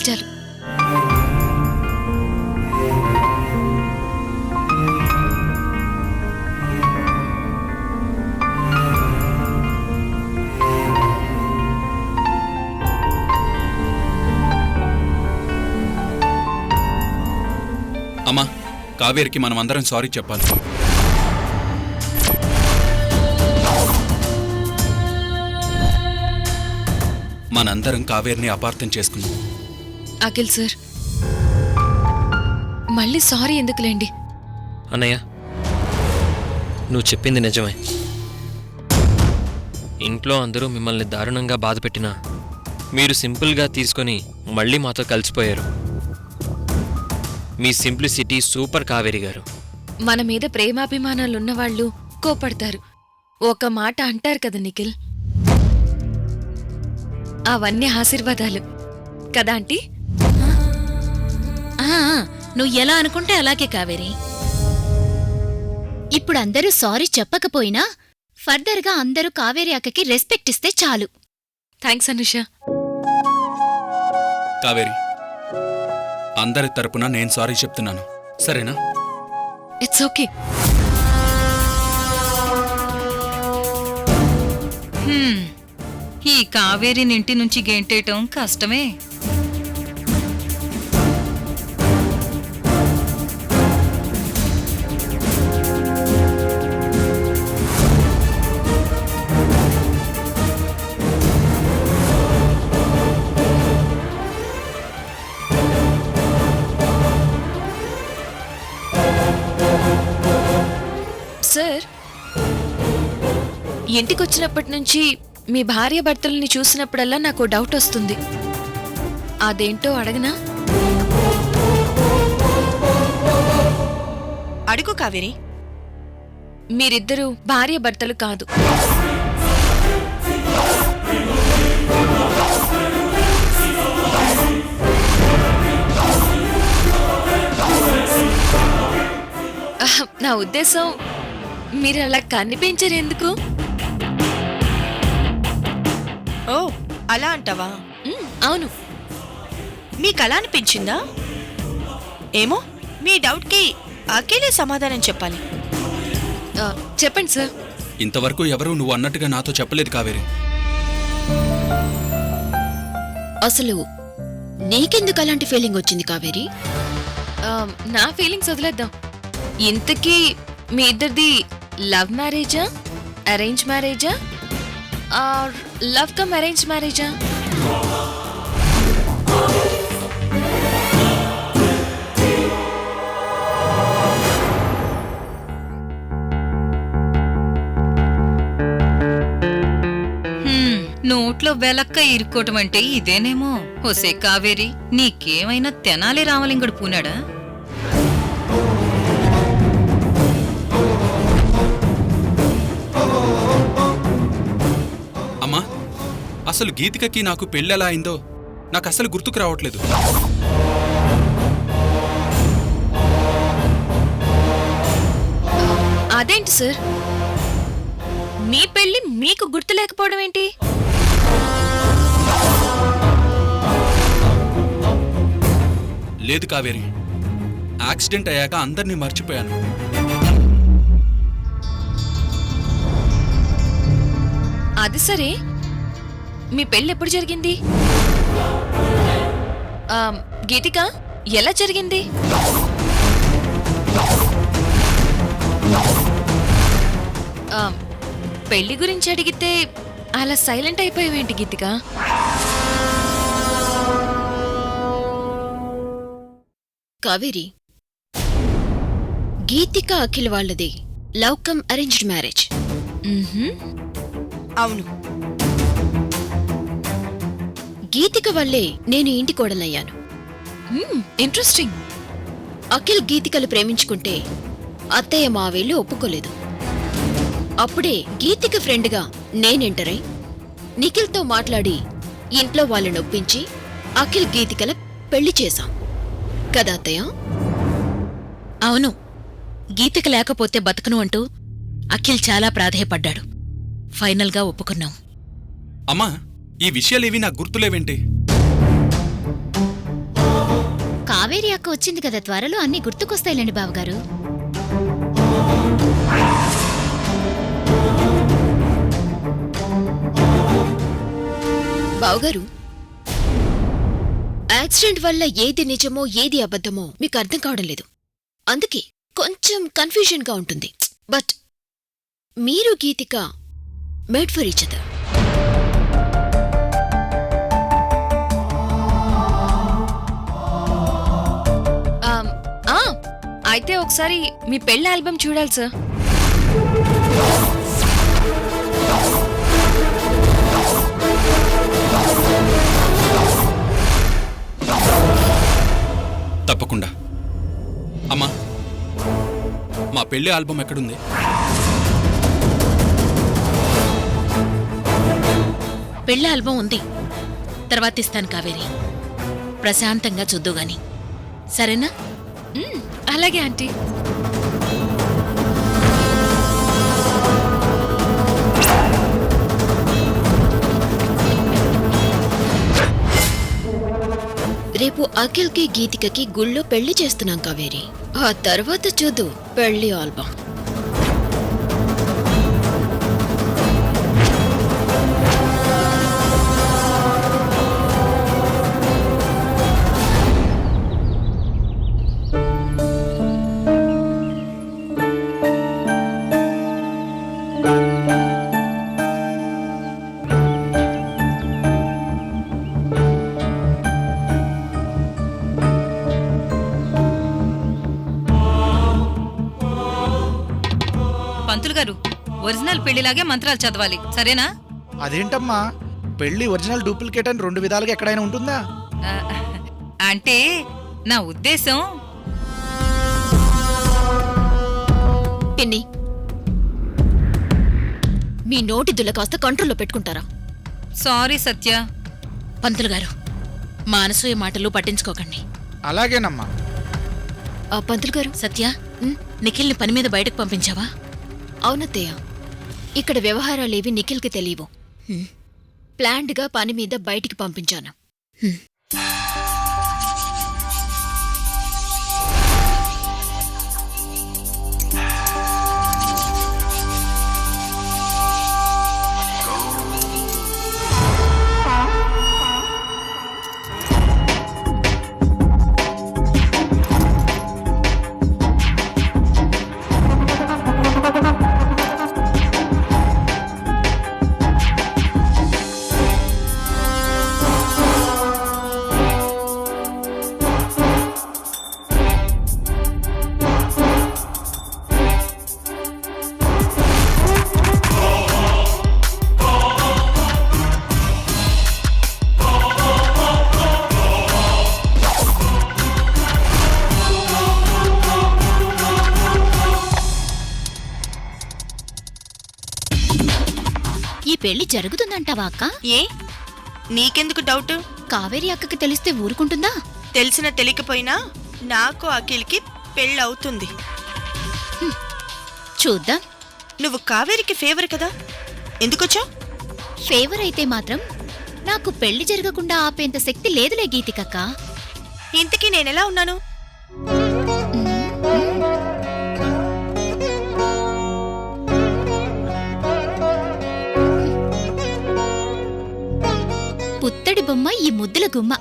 చాలు. అమ్మా, కావేరికి మనమందరం సారీ చెప్పాలి. మనందరం కావేరిని అపార్థం చేసుకున్నాం. అఖిల్ సార్, మళ్ళీ సారీ ఎందుకులేండి. అన్నయ్య, నువ్వు చెప్పింది నిజమే. ఇంట్లో అందరూ మిమ్మల్ని దారుణంగా బాధపెట్టినా మీరు సింపుల్గా తీసుకొని మళ్ళీ మాతో కలిసిపోయారు. మీ సింప్లిసిటీ సూపర్ కావేరి గారు. మన మీద ప్రేమాభిమానాలున్నవాళ్లు కోపడతారు, ఒక మాట అంటారు కదా నిఖిల్. అవన్నీ ఆశీర్వాదాలు కదా ఆంటీ? నువ్వు ఎలా అనుకుంటే అలాగే కావేరి. ఇప్పుడు అందరూ సారీ చెప్పకపోయినా ఫర్దర్గా అందరూ కావేరి అక్కకి రెస్పెక్ట్ ఇస్తే చాలు. థ్యాంక్స్ అనుష. కావేరి, అందరి తరపున నేను సారీ చెప్తున్నాను, సరేనా? It's okay. ఈ కావేరిని ఇంటి నుంచి గెంటేయటం కష్టమే. సార్, ఇంటికొచ్చినప్పటి నుంచి మీ భార్య భర్తల్ని చూసినప్పుడల్లా నాకు డౌట్ వస్తుంది. అదేంటో అడగనా? అడుగు కావేరి. మీరిద్దరూ భార్య భర్తలు కాదు. నా ఉద్దేశం, మీరు అలా కనిపించరెందుకు? ఓ, అలా అంటావా? అవును. మీకలా అనిపించిందా? ఏమో, మీ డౌట్కి అఖిలే సమాధానం చెప్పాలి. చెప్పండి సార్. ఇంతవరకు ఎవరూ నువ్వు అన్నట్టుగా నాతో చెప్పలేదు కావేరి. అసలు నీకెందుకు అలాంటి ఫీలింగ్ వచ్చింది కావేరి? నా ఫీలింగ్స్ వదిలేద్దాం. ఇంతకీ మీ ఇద్దరిది లవ్ మ్యారేజా, అరేంజ్ మ్యారేజా, ఆర్ లవ్ కమ్ అరేంజ్ మ్యారేజా? నోట్లో వెలక్క ఇరుక్కోవటం అంటే ఇదేనేమో. ఒసే కావేరి, నీకేమైనా తెనాలి రామలింగుడు పూనాడా? అమ్మా, అసలు గీతికకి నాకు పెళ్ళెలా అయిందో నాకు అసలు గుర్తుకు రావట్లేదు. అదేంటి సార్, మీ పెళ్లి మీకు గుర్తు లేకపోవడం ఏంటి? లేదు కావేరి, యాక్సిడెంట్ అయ్యాక అందరినీ మర్చిపోయాను. అది సరే, మీ పెళ్ళి ఎప్పుడు జరిగింది? గీతిక, ఎలా జరిగింది? పెళ్లి గురించి అడిగితే అలా సైలెంట్ అయిపోయావేంటి గీతిక? కావేరి, గీతిక అఖిల్ వాళ్ళది లవ్ కమ్ అరేంజ్డ్ మ్యారేజ్. అవును. గీతిక వల్లే నేను ఇంటి కోడలయ్యాను. ఇంట్రెస్టింగ్. అఖిల్ గీతికలు ప్రేమించుకుంటే అత్తయ్య మావేళ్ళు ఒప్పుకోలేదు. అప్పుడే గీతిక ఫ్రెండ్గా నేనెంటరై నిఖిల్తో మాట్లాడి ఇంట్లో వాళ్ళని ఒప్పించి అఖిల్ గీతికల పెళ్లి చేశాం కదా అత్తయ్య? అవును, గీతిక లేకపోతే బతకను అంటూ అఖిల్ చాలా ప్రాధేయపడ్డాడు. ఫైనల్గా ఒప్పుకున్నాం. అమ్మా, ఈ విషయాలేవి నాకు గుర్తులేవేంటి? కావేరి అక్క వచ్చింది కదా, త్వరలో అన్నీ గుర్తుకొస్తాయిలేండి బావగారు. బావగారు, యాక్సిడెంట్ వల్ల ఏది నిజమో ఏది అబద్ధమో మీకు అర్థం కావడం లేదు. అందుకే కొంచెం కన్ఫ్యూజన్గా ఉంటుంది. బట్ మీరు గీతిక మేడ్ ఫర్ ఈచ్ అదర్. అయితే ఒకసారి మీ పెళ్లి ఆల్బమ్ చూడాలి సార్. తప్పకుండా. అమ్మా, మా పెళ్లి ఆల్బమ్ ఎక్కడుంది? పెళ్లి ఆల్బం ఉంది, తర్వాత ఇస్తాను కావేరి. ప్రశాంతంగా చూద్దుగాని, సరేనా? అలాగే ఆంటీ. రేపు అఖిల్కి గీతికకి గుళ్ళో పెళ్లి చేస్తున్నాం కావేరి. ఆ తర్వాత చూద్దు పెళ్లి ఆల్బమ్. పంతులు గారు, ఒరిజినల్ పెళ్లిలాగే మంత్రాలు చదవాలి, సరేనా? అదేంటమ్మా, పెళ్లి ఒరిజినల్ డూప్లికేట్ అని 2 విధాలుగా ఎక్కడైనా ఉంటుందా? ఆ, అంటే నా ఉద్దేశం. పిన్ని, మీ నోటి దుల్ల కాస్త కంట్రోల్లో పెట్టుకుంటారా? సారీ సత్య. పంతులు గారు, మా అనసూయ మాటలు పట్టించుకోకండి. అలాగేనమ్మా. పంతులు గారు. సత్య, నిఖిల్ని పని మీద బయటకు పంపించావా? అవునత్తయ్య, ఇక్కడ వ్యవహారాలేవి నిఖిల్కి తెలియవు. ప్లాన్డ్గా పని మీద బయటికి పంపించాను. ఈ పెళ్లి జరుగుతుందంటావా అక్క? ఏ, నీకెందుకు డౌట్? కావేరి అక్కకి తెలిస్తే ఊరుకుంటుందా? తెలిసినా తెలియకపోయినా నాకు అఖిల్కి పెళ్ళవుతుంది. చూద్దాం. నువ్వు కావేరికి ఫేవర్ కదా, ఎందుకొచ్చావు? ఫేవర్ అయితే మాత్రం నాకు పెళ్లి జరగకుండా ఆపేంత శక్తి లేదులే గీతికక్క. ఇంతకీ నేనెలా ఉన్నాను? పుత్తడి బొమ్మ ఈ ముద్దుల గుమ్మ.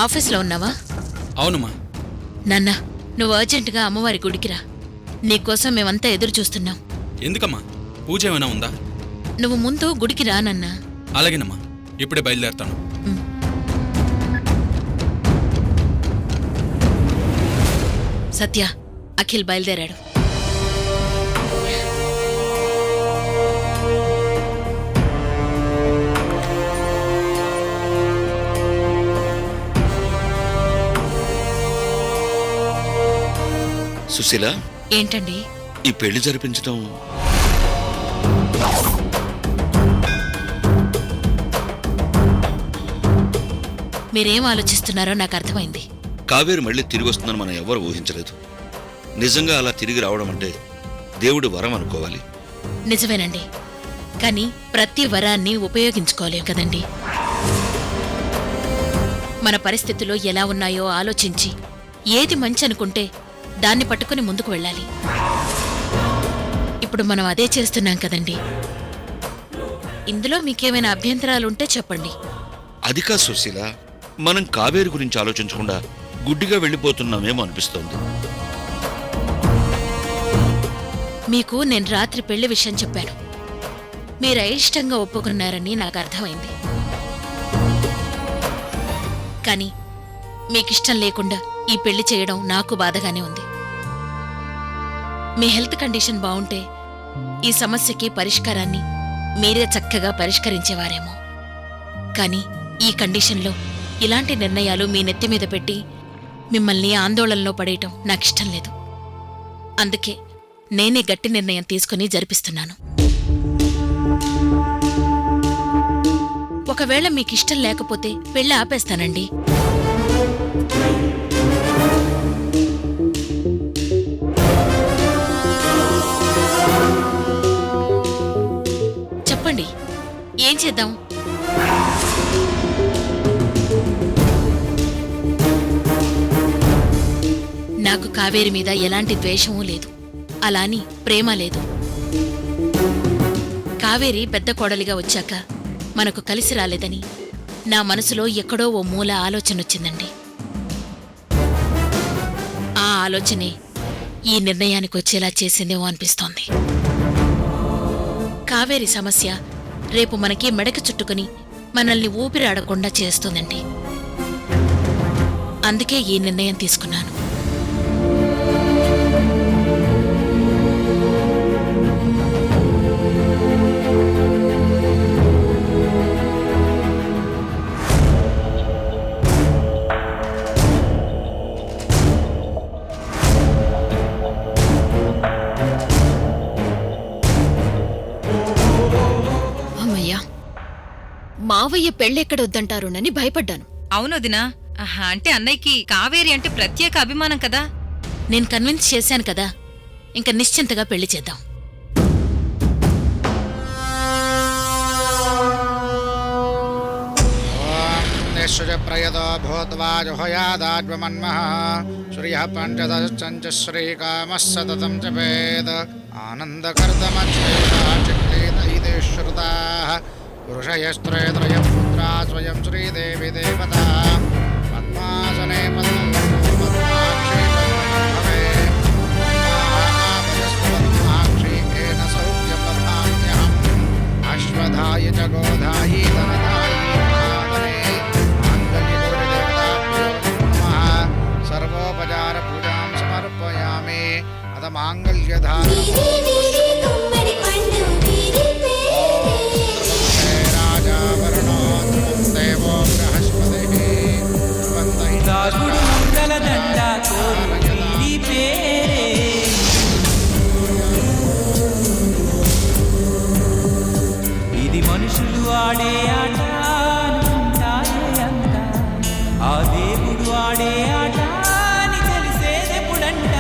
ఆఫీస్లో ఉన్నావా? అవునమ్మా. నాన్న, నువ్వు అర్జెంటుగా అమ్మవారి గుడికి రా. నీకోసం మేమంతా ఎదురు చూస్తున్నాం. ఎందుకమ్మా? పూజ ఏమైనా ఉందా? నువ్వు ముందు గుడికి రా నాన్నా. అలాగేనమ్మా, ఇప్పుడే బయలుదేరుతాను. సత్య, అఖిల్ బయలుదేరాడు. సుశీల, ఏంటండి? ఈ పెళ్లి జరిపించడం మీరేం ఆలోచిస్తున్నారో నాకు అర్థమైంది. కావేరి మళ్ళీ తిరిగి వస్తుందని మనం ఎవరు ఊహించలేదు. నిజంగా అలా తిరిగి రావడం అంటే దేవుడి వరం అనుకోవాలి. నిజమేనండి, కానీ ప్రతి వరాన్ని ఉపయోగించుకోలేం కదండి. మన పరిస్థితులు ఎలా ఉన్నాయో ఆలోచించి ఏది మంచి అనుకుంటే దాన్ని పట్టుకుని ముందుకు వెళ్ళాలి. ఇప్పుడు మనం అదే చేస్తున్నాం కదండి. ఇందులో మీకేమైనా అభ్యంతరాలుంటే చెప్పండి. అది కాదు సుశీల, మనం కావేరి గురించి ఆలోచించకుండా గుడ్డిగా వెళ్ళిపోతున్నామేమో అనిపిస్తోంది. మీకు నేను రాత్రి పెళ్లి విషయం చెప్పాను. మీరు అయిష్టంగా ఒప్పుకున్నారని నాకు అర్థమైంది. కానీ మీకిష్టం లేకుండా ఈ పెళ్లి చేయడం నాకు బాధగానే ఉంది. మీ హెల్త్ కండిషన్ బావుంటే ఈ సమస్యకి పరిష్కారాన్ని మీరే చక్కగా పరిష్కరించేవారేమో. కానీ ఈ కండిషన్లో ఇలాంటి నిర్ణయాలు మీ నెత్తి మీద పెట్టి మిమ్మల్ని ఆందోళనలో పడేయటం నాకిష్టం లేదు. అందుకే నేనే గట్టి నిర్ణయం తీసుకుని జరిపిస్తున్నాను. ఒకవేళ మీకిష్టం లేకపోతే పెళ్లి ఆపేస్తానండి. చెప్పండి, ఏం చేద్దాం? నాకు కావేరి మీద ఎలాంటి ద్వేషమూ లేదు, అలాని ప్రేమ లేదు. కావేరి పెద్ద కోడలిగా వచ్చాక మనకు కలిసి రాలేదని నా మనసులో ఎక్కడో ఓ మూల ఆలోచనొచ్చిందండి. ఆ ఆలోచనే ఈ నిర్ణయానికి వచ్చేలా చేసిందేమో అనిపిస్తోంది. కావేరి సమస్య రేపు మనకి మెడకు చుట్టుకుని మనల్ని ఊపిరాడకుండా చేస్తుందండి. అందుకే ఈ నిర్ణయం తీసుకున్నాను. అమ్మయ్యా, మావయ్య పెళ్ళెక్కడొద్దంటారోనని భయపడ్డాను. అవునొదినా. అంటే అన్నయ్యకి కావేరి అంటే ప్రత్యేక అభిమానం కదా. నేను కన్విన్స్ చేశాను కదా, ఇంక నిశ్చింతగా పెళ్లి చేద్దాం. ప్రయదో భూత్వా జుహయాదాజ్వమన్మః శ్రియః పంచదశ్చంచ శ్రీకామः సతతం జపేత్ ఆనందకర్దమచ్చేత ఇదే శ్రుతాః పురుషయస్త్రయత్రయం పుత్రా స్వయం శ్రీదేవి దేవతా పద్మాసనే పద్మాక్షి పద్మాక్షి ఏన సౌఖ్యప్రధామ్యహం అశ్వధాయ చ గోధాయి ధనధాయి సర్వోపచార పూజాం సమర్పయామి. అత మాంగళ్యధారణ రాజావరణో దేవో బృహస్పతిః ఇది మనుషులు ఆడే ఆట అనుకుంటాయే అంత, ఆ దేవుడు ఆడే ఆట అని తెలిసేదెప్పుడంట.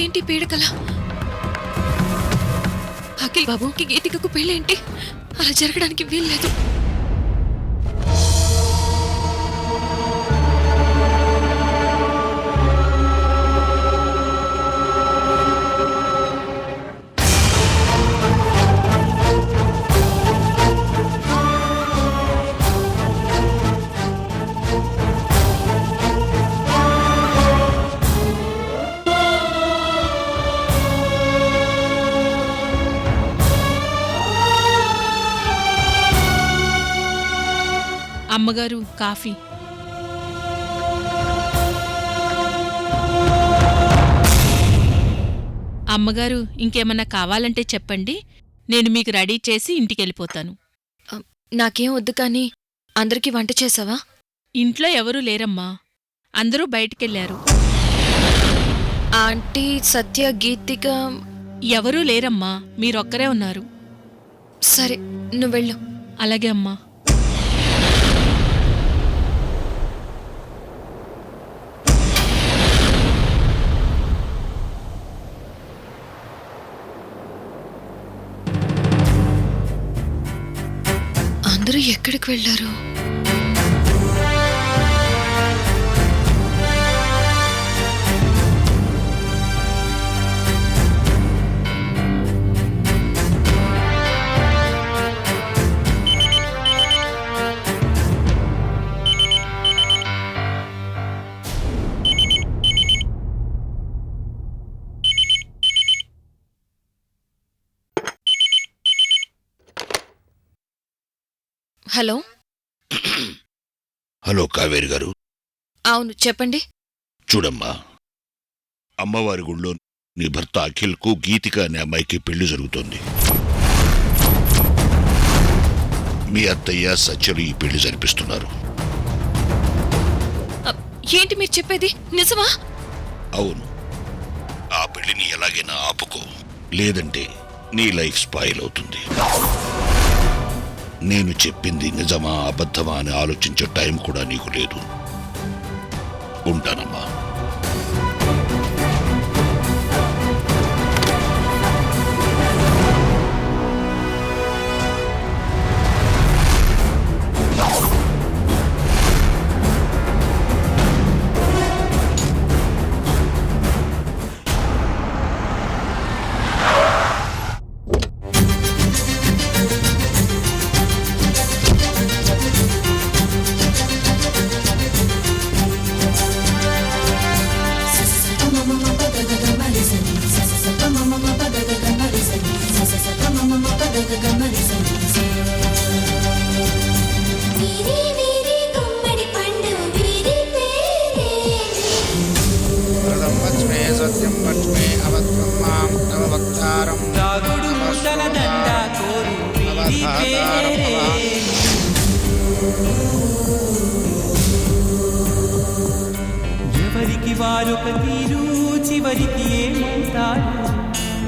ఏంటి పీడకల? అఖిల్ బాబుకి గీతికకు పెళ్ళేంటి? అలా జరగడానికి వీల్లేదు. అమ్మగారు కాఫీ. అమ్మగారు ఇంకేమన్నా కావాలంటే చెప్పండి, నేను మీకు రెడీ చేసి ఇంటికెళ్ళిపోతాను. నాకేం వద్దు కానీ అందరికీ వంట చేసావా? ఇంట్లో ఎవరూ లేరమ్మా, అందరూ బయటికెళ్లారు. ఆంటీ, సత్య, గీతిక ఎవరూ లేరమ్మా, మీరొక్కరే ఉన్నారు. సరే, నువ్వు వెళ్ళు. అలాగే అమ్మా. అందరూ ఎక్కడికి వెళ్ళారు? హలో. హలో కావేరి గారు. అవును, చెప్పండి. చూడమ్మా, అమ్మవారి గుళ్ళో నీ భర్త అఖిల్కు గీతిక అనే అమ్మాయికి పెళ్లి జరుగుతోంది. మీ అత్తయ్య సత్యలు ఈ పెళ్లి జరిపిస్తున్నారు. ఏంటి మీరు చెప్పేది? నిజమా? అవును. ఆ పెళ్లిని ఎలాగైనా ఆపుకో, లేదంటే నీ లైఫ్ స్పాయిల్ అవుతుంది. నేను చెప్పింది నిజమా అబద్ధమా అని ఆలోచించే టైం కూడా నీకు లేదు. ఉంటానమ్మా. తాగుడు ముద్దల దండ కోరు వీరి పేరే. ఎవరికి వారొక తీరు, చివరికి ఏమంటారు?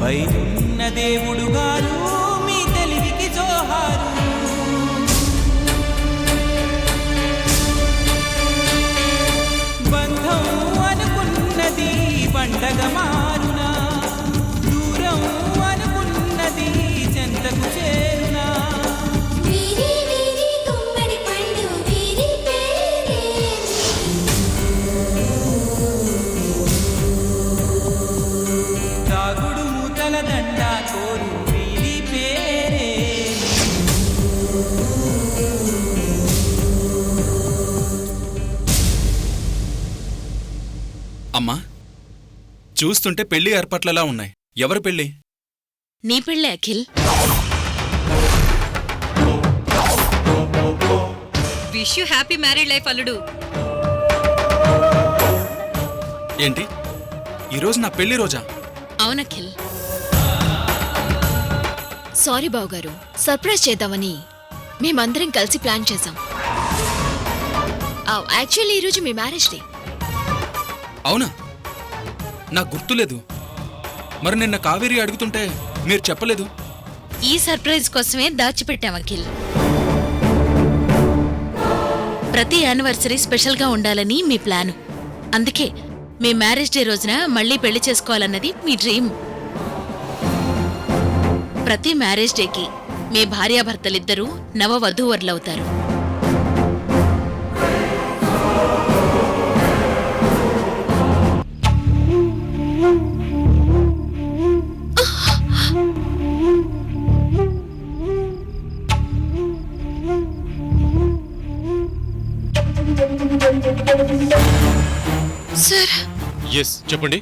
పైనున్న దేవుడు గారు మీ తెలివికి జోహారు. బంధం అనుకున్నది పండగ మారునా, దూరం అనుకున్నది చెంతకు చేరునా. తాగుడు మూతల దండ కోరు వీరి పేరే. అమ్మా, చూస్తుంటే పెళ్లి ఏర్పాట్లలా ఉన్నాయి. ఎవరు పెళ్లి? నీ పెళ్ళే Akhil. Wish you happy married life అల్లుడు. ఏంటి, ఈరోజు నా పెళ్లి రోజా? అవునఖిల్. సారీ బావగారు, సర్ప్రైజ్ చేద్దామని మేమందరం కలిసి ప్లాన్ చేశాం. యాక్చువల్లీ ఈరోజు మీ మ్యారేజ్ డే. అవునా? నాకు గుర్తులేదు. మరి నిన్న కావేరి అడుగుతుంటే మీరు చెప్పలేదు. ఈ సర్ప్రైజ్ కోసమే దాచిపెట్టాం అఖిల్. ప్రతి యానివర్సరీ స్పెషల్గా ఉండాలని మీ ప్లాను. అందుకే మీ మ్యారేజ్ డే రోజున మళ్ళీ పెళ్లి చేసుకోవాలన్నది మీ డ్రీమ్. ప్రతి మ్యారేజ్ డేకి మీ భార్యాభర్తలిద్దరూ నవవధూవరులవుతారు. సార్ ఎస్ చెప్పండి.